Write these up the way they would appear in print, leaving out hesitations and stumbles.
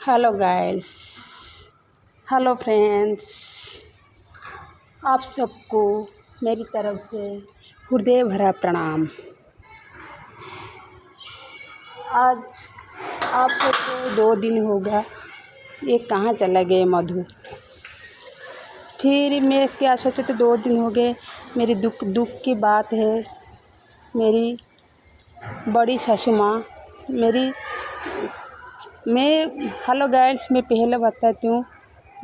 Hello guys, hello friends, आप सबको मेरी तरफ से हृदय भरा प्रणाम। आज आप सबको 2 दिन हो गया, ये कहाँ चला गए मधु। फिर मैं क्या सोचे थे, 2 दिन हो गए। मेरी दुख की बात है। मेरी बड़ी सासू माँ हेलो गाइस, मैं पहले बताती हूँ।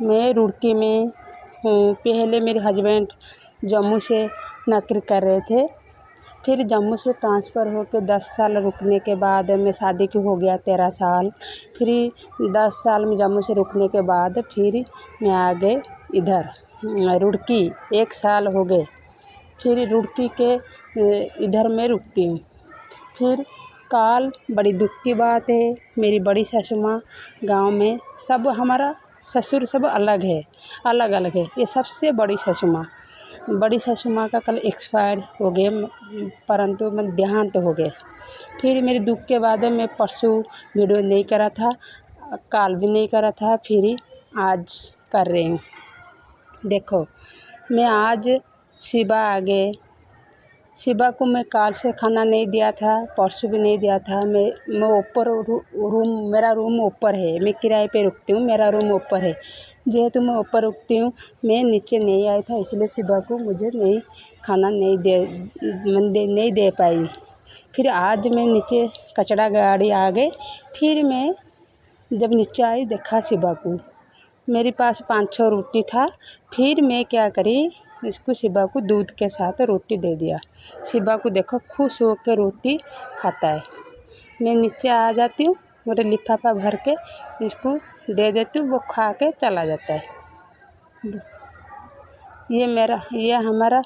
मैं रुड़की में हूँ। पहले मेरे हस्बैंड जम्मू से नौकरी कर रहे थे। फिर जम्मू से ट्रांसफ़र होकर 10 साल रुकने के बाद मैं शादी की हो गया 13 साल। फिर 10 साल में जम्मू से रुकने के बाद फिर मैं आ गए इधर रुड़की। 1 साल हो गए। फिर रुड़की के इधर मैं रुकती हूँ। फिर काल बड़ी दुख की बात है। मेरी बड़ी सासू माँ गाँव में, सब हमारा ससुर सब अलग है, अलग अलग है। ये सबसे बड़ी सासू माँ का कल एक्सपायर हो गए, परंतु मैं देहांत हो गए। फिर मेरे दुख के बाद मैं परसों वीडियो नहीं करा था, काल भी नहीं करा था, फिर आज कर रही हूँ। देखो, मैं आज शिवा आ गए। शिवा को मैं काल से खाना नहीं दिया था, परसों भी नहीं दिया था। मैं ऊपर रूम, मेरा रूम ऊपर है। मैं किराए पे रुकती हूँ, मेरा रूम ऊपर है। जेहेतु मैं ऊपर रुकती हूँ, मैं नीचे नहीं आई था, इसलिए शिवा को मुझे खाना नहीं दे पाई। फिर आज मैं नीचे कचरा गाड़ी आ गई। फिर मैं जब नीचे आई, देखा शिवा को, मेरे पास 5-6 रोटी था। फिर मैं क्या करी, इसको शिवा को दूध के साथ रोटी दे दिया। शिवा को देखो खुश होकर रोटी खाता है। मैं नीचे आ जाती हूँ, मेरे लिफाफा भर के इसको दे देती हूँ, वो खा के चला जाता है। ये हमारा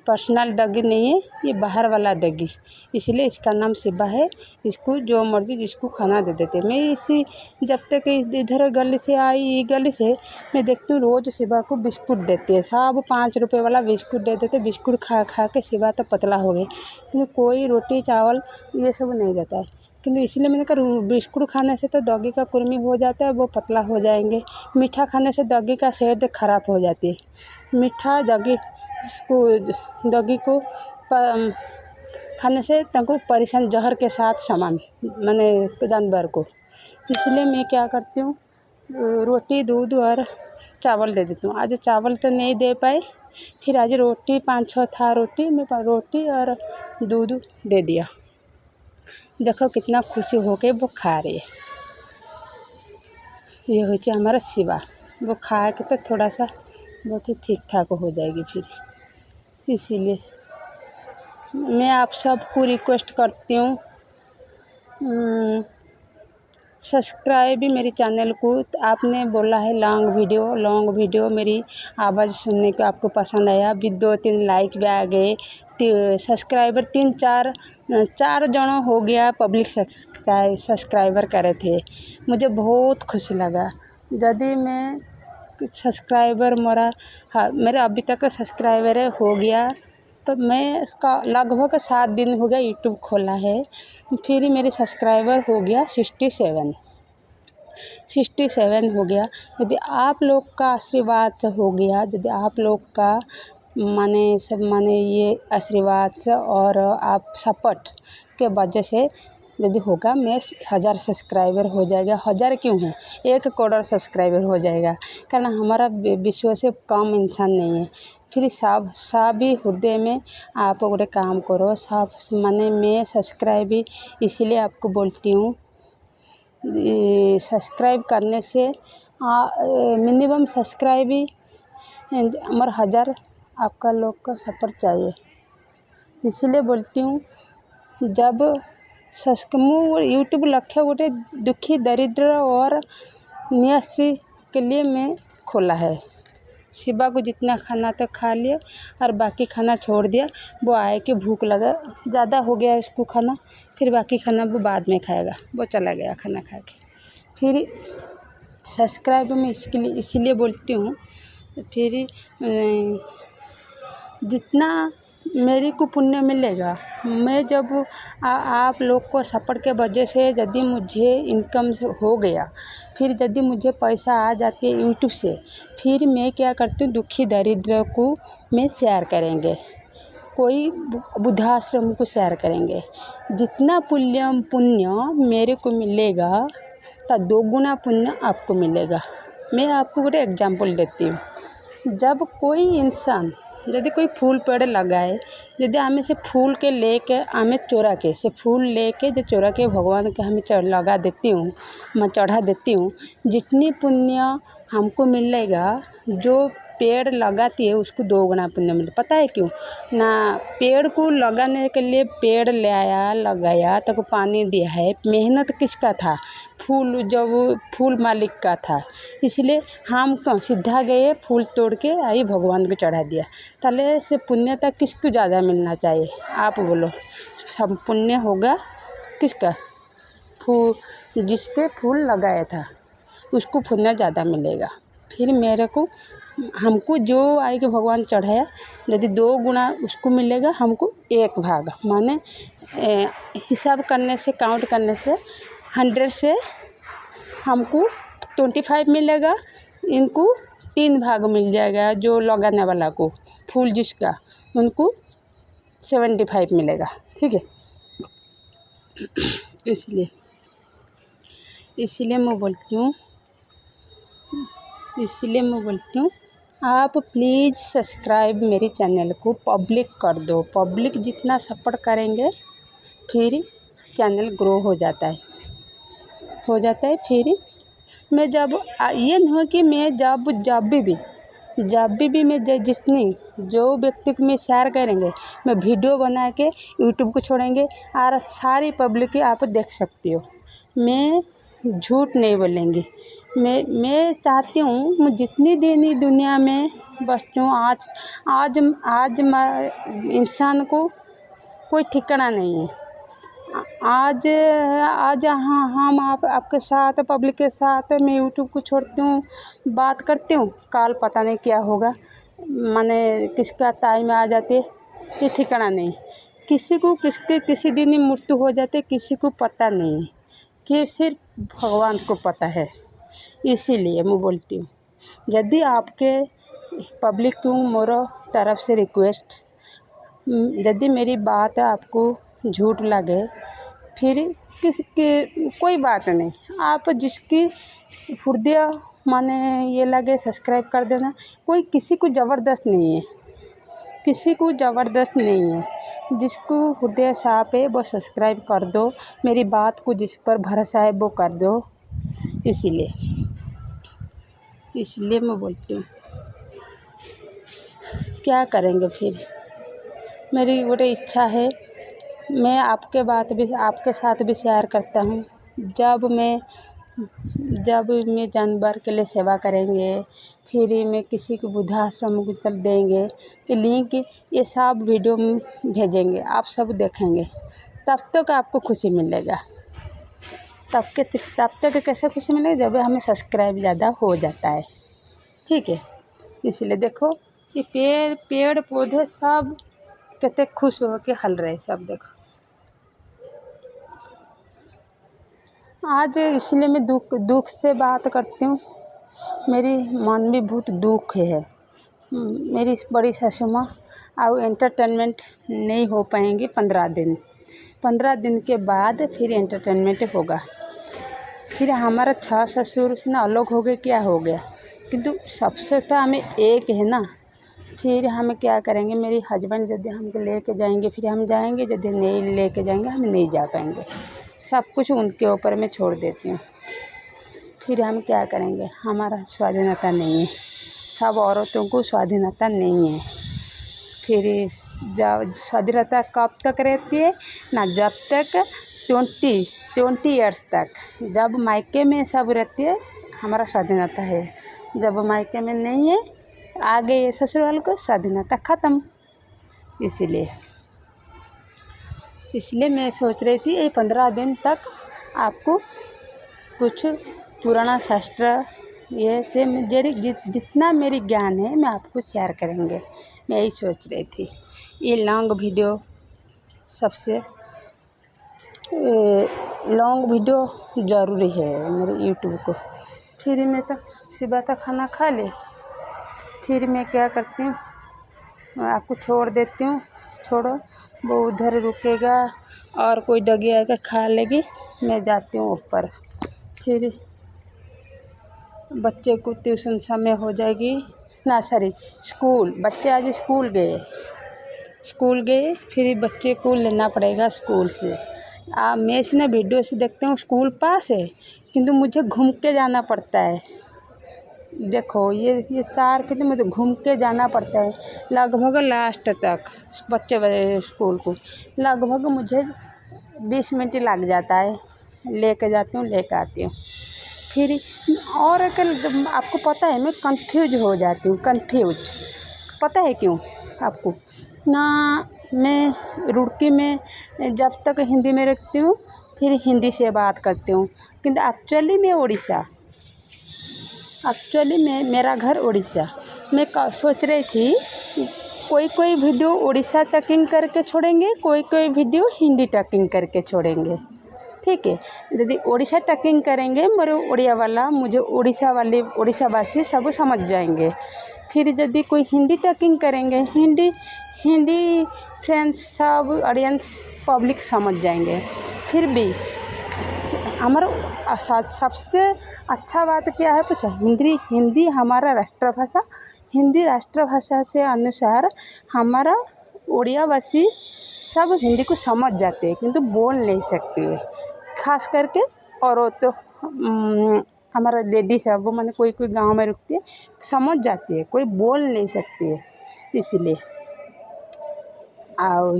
पर्सनल डॉगी नहीं है, ये बाहर वाला डॉगी, इसलिए इसका नाम शिवा है। इसको जो मर्जी जिसको खाना दे देते। मैं जब तक इधर गली से आई, गली से मैं देखती हूँ रोज़ शिवा को बिस्कुट देती है। सब 5 रुपये वाला बिस्कुट दे देते। बिस्कुट खा खा के शिवा तो पतला हो गए, क्योंकि कोई रोटी चावल ये सब नहीं देता है। किंतु इसलिए मैंने कहा बिस्कुट खाने से तो डॉगी का कुर्मी हो जाता है, वो पतला हो जाएंगे। मीठा खाने से डॉगी का सेहत ख़राब हो जाती है। मीठा डॉगी को खाने से तुमको परेशान, जहर के साथ समान माने जानवर को। इसलिए मैं क्या करती हूँ, रोटी दूध और चावल दे देती हूँ। आज चावल तो नहीं दे पाई, फिर आज रोटी 5-6 था रोटी, मैं रोटी और दूध दे दिया। देखो कितना खुशी होके वो खा रही है। ये हो हमारा शिवा, वो खा के तो थोड़ा सा बहुत ही ठीक ठाक हो जाएगी। फिर इसीलिए मैं आप सबको रिक्वेस्ट करती हूँ, सब्सक्राइब भी मेरे चैनल को। आपने बोला है लॉन्ग वीडियो मेरी आवाज़ सुनने को आपको पसंद आया। भी 2-3 लाइक भी आ गए। सब्सक्राइबर 3-4 जन हो गया। पब्लिक सब्सक्राइबर करे थे, मुझे बहुत खुशी लगा। यदि मैं सब्सक्राइबर मेरा अभी तक सब्सक्राइबर हो गया, तो मैं इसका लगभग 7 दिन हो गया यूट्यूब खोला है। फिर मेरे सब्सक्राइबर हो गया 67 हो गया। यदि आप लोग का आशीर्वाद हो गया, यदि आप लोग का ये आशीर्वाद से और आप सपोर्ट के वजह से यदि होगा, मैं 1000 सब्सक्राइबर हो जाएगा। 1000 क्यों है, 1 करोड़ सब्सक्राइबर हो जाएगा। कारण हमारा विश्व से कम इंसान नहीं है। फिर सभी हृदय में आप गोटे काम करो, सब मैं सब्सक्राइब इसलिए आपको बोलती हूँ। सब्सक्राइब करने से मिनिमम सब्सक्राइब हमारा 1000 आपका लोग का सपोर्ट चाहिए। इसलिए बोलती हूँ, जब यूट्यूब लक्ष्य गोटे दुखी, दरिद्र और निराश्री के लिए मैं खोला है। शिवा को जितना खाना तो खा लिया और बाकी खाना छोड़ दिया। वो आए कि भूख लगा, ज़्यादा हो गया इसको खाना, फिर बाकी खाना वो बाद में खाएगा। वो चला गया खाना खा के। फिर सब्सक्राइब मैं इसीलिए बोलती हूँ। फिर जितना मेरी को पुण्य मिलेगा। मैं जब आप लोग को सपोर्ट के वजह से यदि मुझे इनकम हो गया, फिर यदि मुझे पैसा आ जाती है यूट्यूब से, फिर मैं क्या करती हूँ, दुखी दरिद्र को मैं शेयर करेंगे, कोई वृद्धाश्रम को शेयर करेंगे। जितना पुण्य मेरे को मिलेगा तो 2 गुना पुण्य आपको मिलेगा। मैं आपको ଗୋଟେ एग्जाम्पल देती हूँ। जब कोई इंसान यदि कोई फूल पेड़ लगाए, यदि हमें से फूल के लेके हमें चोरा के से फूल लेके जो चोरा के भगवान के हमें लगा देती हूँ, मैं चढ़ा देती हूँ, जितनी पुण्य हमको मिलेगा, जो पेड़ लगाती है उसको 2 गुना पुण्य मिले। पता है क्यों ना? पेड़ को लगाने के लिए पेड़ ले आया, लगाया, तब पानी दिया है, मेहनत किसका था? फूल मालिक का था। इसलिए हम सीधा गए फूल तोड़ के आई भगवान को चढ़ा दिया। ताले से पुण्यता किसको ज़्यादा मिलना चाहिए? आप बोलो। सब पुण्य होगा किसका? जिसके फूल लगाया था उसको पुण्य ज़्यादा मिलेगा। फिर मेरे को हमको जो आएगा भगवान चढ़ाया, यदि 2 गुना उसको मिलेगा, हमको 1 भाग, माने हिसाब करने से, काउंट करने से 100 से हमको 25 मिलेगा, इनको 3 भाग मिल जाएगा। जो लगाने वाला को फूल जिसका, उनको 75 मिलेगा। ठीक है। इसलिए मैं बोलती हूँ आप प्लीज़ सब्सक्राइब मेरे चैनल को पब्लिक कर दो। पब्लिक जितना सपोर्ट करेंगे फिर चैनल ग्रो हो जाता है। फिर मैं जब ये नहीं हो कि मैं जब भी मैं जितनी जो व्यक्ति को मैं शेयर करेंगे, मैं वीडियो बना के यूट्यूब को छोड़ेंगे और सारी पब्लिक आप देख सकती हो। मैं झूठ नहीं बोलेंगी। मैं चाहती हूँ मैं जितनी दिन दुनिया में बसती हूँ, आज इंसान को कोई ठिकाना नहीं है। आज हम आपके साथ, पब्लिक के साथ मैं यूट्यूब को छोड़ती हूँ, बात करती हूँ, कल पता नहीं क्या होगा, माने किसका टाइम आ जाते ये ठिकाना नहीं। किसी दिन ही मृत्यु हो जाते, किसी को पता नहीं है, कि सिर्फ भगवान को पता है। इसीलिए मैं बोलती हूँ, यदि आपके पब्लिक को मोर तरफ से रिक्वेस्ट, यदि मेरी बात आपको झूठ लगे, फिर कोई बात नहीं, आप जिसकी हृदय माने ये लगे सब्सक्राइब कर देना। कोई किसी को ज़बरदस्त नहीं है, जिसको हृदय साफ है वो सब्सक्राइब कर दो। मेरी बात को जिस पर भरोसा है वो कर दो। इसलिए मैं बोलती हूँ, क्या करेंगे फिर? मेरी वो इच्छा है, मैं आपके साथ भी शेयर करता हूँ। जब मैं जानवर के लिए सेवा करेंगे, फिर मैं किसी को वृद्धाश्रम को चल देंगे, ये लिंक ये सब वीडियो में भेजेंगे, आप सब देखेंगे, तब तक आपको खुशी मिलेगा। तब तक कैसे खुशी मिलेगी? जब हमें सब्सक्राइब ज़्यादा हो जाता है। ठीक है। इसलिए देखो ये पेड़ पौधे सब कितने खुश हो के हल रहे सब। देखो आज इसलिए मैं दुख से बात करती हूँ। मेरी मन में बहुत दुख है। मेरी बड़ी सासू माँ अब एंटरटेनमेंट नहीं हो पाएंगी 15 दिन के बाद फिर एंटरटेनमेंट होगा। फिर हमारा 6 ससुर से ना अलग हो गए, क्या हो गया, किंतु सबसे तो हमें एक है ना। फिर हम क्या करेंगे? मेरी हस्बैंड यदि हमको लेके जाएंगे फिर हम जाएंगे, यदि नहीं लेके जाएंगे हम नहीं जा पाएंगे। सब कुछ उनके ऊपर मैं छोड़ देती हूँ। फिर हम क्या करेंगे? हमारा स्वाधीनता नहीं है, सब औरतों को स्वाधीनता नहीं है। फिर जब स्वाधीनता कब तक रहती है ना? जब तक 20 ईयर्स तक, जब मायके में सब रहती है हमारा स्वाधीनता है। जब मायके में नहीं है, आगे ससुराल को स्वाधीनता ख़त्म। इसलिए मैं सोच रही थी ये 15 दिन तक आपको कुछ पुराना शास्त्र ये से जितना मेरी ज्ञान है मैं आपको शेयर करेंगे। मैं यही सोच रही थी। ये लॉन्ग वीडियो सबसे लॉन्ग वीडियो ज़रूरी है मेरे यूट्यूब को। फिर मैं तो सुबह तक खाना खा ले, फिर मैं क्या करती हूँ, आपको छोड़ देती हूँ, छोड़ो वो उधर रुकेगा और कोई डगी आएगा खा लेगी, मैं जाती हूँ ऊपर। फिर बच्चे को ट्यूशन समय हो जाएगी ना, सॉरी स्कूल, बच्चे आज स्कूल गए फिर बच्चे को लेना पड़ेगा स्कूल से। मैं इसने वीडियो से देखते हूँ स्कूल पास है, किंतु मुझे घूम के जाना पड़ता है। देखो ये 4 फीट मुझे घूम के जाना पड़ता है, लगभग लास्ट तक बच्चे स्कूल को लगभग मुझे 20 मिनट लग जाता है। लेके जाती हूँ, लेके आती हूँ। फिर और आपको पता है मैं कंफ्यूज हो जाती हूँ, पता है क्यों आपको ना? मैं रुड़की में जब तक हिंदी में रखती हूँ, फिर हिंदी से बात करती हूँ, किंतु एक्चुअली में मेरा घर उड़ीसा। मैं सोच रही थी कोई वीडियो उड़ीसा टकिंग करके छोड़ेंगे, कोई वीडियो हिंदी टकिंग करके छोड़ेंगे, ठीक है। यदि उड़ीसा टकिंग करेंगे मोर उड़िया वाला, मुझे उड़ीसावासी सब समझ जाएंगे। फिर यदि कोई हिंदी टकिंग करेंगे, हिंदी फ्रेंड्स सब ऑडियंस पब्लिक समझ जाएंगे। फिर भी हमारा सबसे अच्छा बात क्या है पूछा? हिंदी हमारा राष्ट्रभाषा, हिंदी राष्ट्रभाषा से अनुसार हमारा उड़ियावासी सब हिंदी को समझ जाते हैं, किंतु बोल नहीं सकते खास करके। और वो तो हमारा लेडीज है, वो मैंने कोई गांव में रुकती है, समझ जाती है, कोई बोल नहीं सकती है। इसलिए और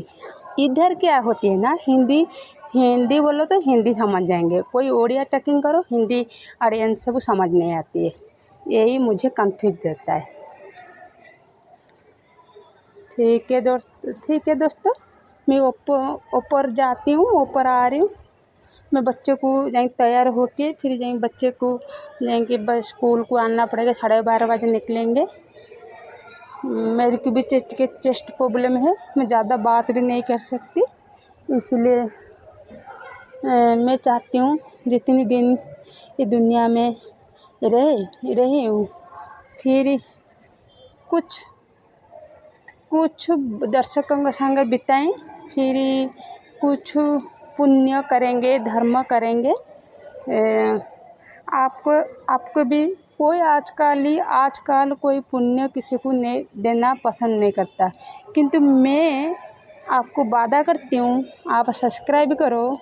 इधर क्या होती है ना, हिंदी बोलो तो हिंदी समझ जाएंगे, कोई उड़िया टकिंग करो हिंदी ऑडियंस सब समझ नहीं आती है। यही मुझे कंफ्यूज देता है। ठीक है दोस्तों, मैं ऊपर जाती हूँ, ऊपर आ रही हूँ। मैं बच्चे को जाएंगे तैयार होके, फिर जाएंगे बच्चे को जाएंगे बस स्कूल को आना पड़ेगा, 12:30 बजे निकलेंगे। मेरी को भी चेस्ट प्रॉब्लम है, मैं ज़्यादा बात भी नहीं कर सकती, इसलिए मैं चाहती हूँ जितनी दिन ये दुनिया में रही हूँ, फिर कुछ दर्शकों के संग बिताएं, फिर कुछ पुण्य करेंगे, धर्म करेंगे। आपको भी कोई आजकल कोई पुण्य किसी को नहीं देना पसंद नहीं करता, किंतु मैं आपको वादा करती हूँ आप सब्सक्राइब करो,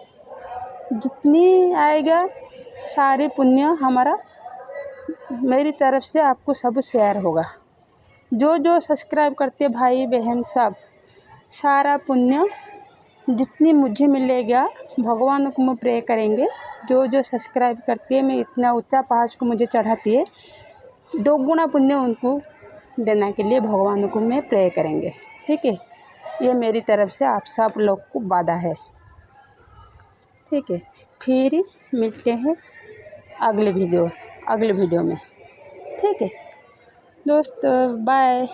जितनी आएगा सारे पुण्य हमारा मेरी तरफ से आपको सब शेयर होगा। जो सब्सक्राइब करते भाई बहन सब, सारा पुण्य जितनी मुझे मिलेगा भगवान को मैं प्रे करेंगे। जो सब्सक्राइब करती है, मैं इतना ऊंचा पहाड़ को मुझे चढ़ाती है, 2 गुना पुण्य उनको देने के लिए भगवान को मैं प्रे करेंगे, ठीक है। ये मेरी तरफ से आप सब लोग को वादा है, ठीक है। फिर मिलते हैं अगले वीडियो में, ठीक है दोस्त, बाय।